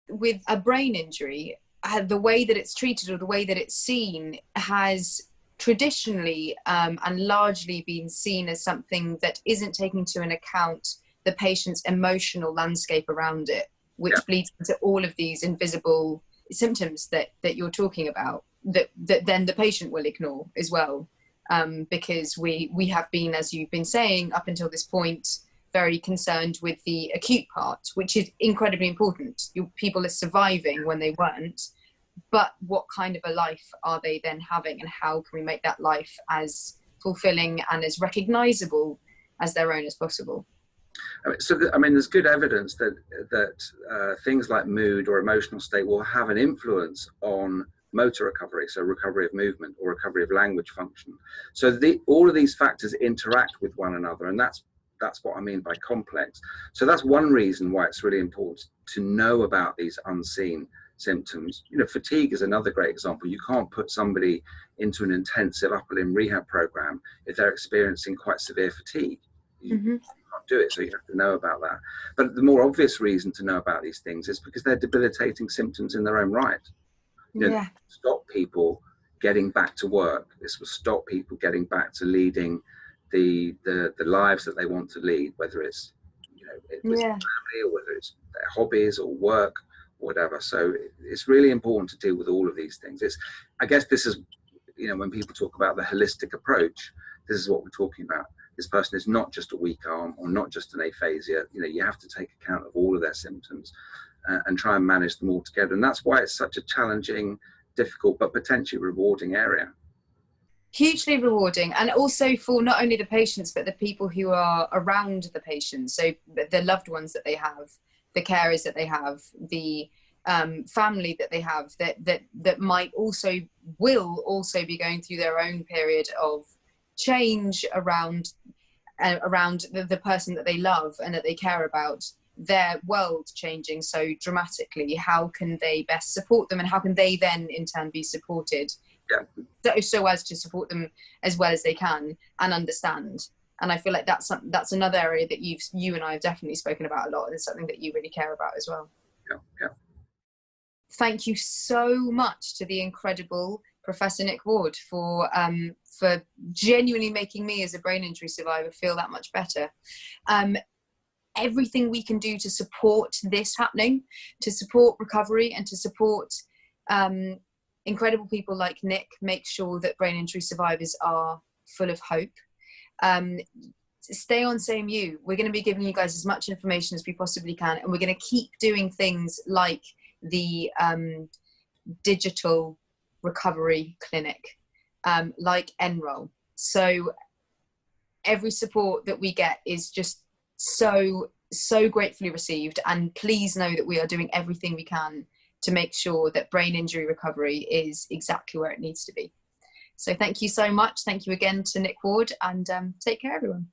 With a brain injury, the way that it's treated or the way that it's seen has traditionally and largely been seen as something that isn't taking into an account the patient's emotional landscape around it, which bleeds into all of these invisible symptoms that you're talking about, that then the patient will ignore as well, because we have been, as you've been saying up until this point, very concerned with the acute part, which is incredibly important. People are surviving when they weren't, but what kind of a life are they then having, and how can we make that life as fulfilling and as recognizable as their own as possible? There's good evidence that things like mood or emotional state will have an influence on motor recovery, so recovery of movement or recovery of language function. So all of these factors interact with one another, and that's what I mean by complex. So that's one reason why it's really important to know about these unseen symptoms. Fatigue is another great example. You can't put somebody into an intensive upper limb rehab program if they're experiencing quite severe fatigue. You can't do it, so you have to know about that. But the more obvious reason to know about these things is because they're debilitating symptoms in their own right. Stop people getting back to work. This will stop people getting back to leading the lives that they want to lead, whether it's with family, or whether it's their hobbies or work, or whatever. So it's really important to deal with all of these things. I guess this is, when people talk about the holistic approach, this is what we're talking about. This person is not just a weak arm or not just an aphasia. You have to take account of all of their symptoms and try and manage them all together. And that's why it's such a challenging, difficult, but potentially rewarding area. Hugely rewarding, and also for not only the patients but the people who are around the patients, so the loved ones that they have, the carers that they have, the family that they have, that will also be going through their own period of change around the person that they love and that they care about, their world changing so dramatically. How can they best support them, and how can they then in turn be supported so as to support them as well as they can and understand? And I feel like that's another area that you and I have definitely spoken about a lot, and it's something that you really care about as well. Thank you so much to the incredible Professor Nick Ward for genuinely making me as a brain injury survivor feel that much better. Everything we can do to support this happening, to support recovery, and to support incredible people like Nick, make sure that brain injury survivors are full of hope. Stay on SameU. We're going to be giving you guys as much information as we possibly can, and we're going to keep doing things like the digital recovery clinic, like Enroll. So every support that we get is just so gratefully received, and please know that we are doing everything we can to make sure that brain injury recovery is exactly where it needs to be. So thank you so much. Thank you again to Nick Ward, and take care, everyone.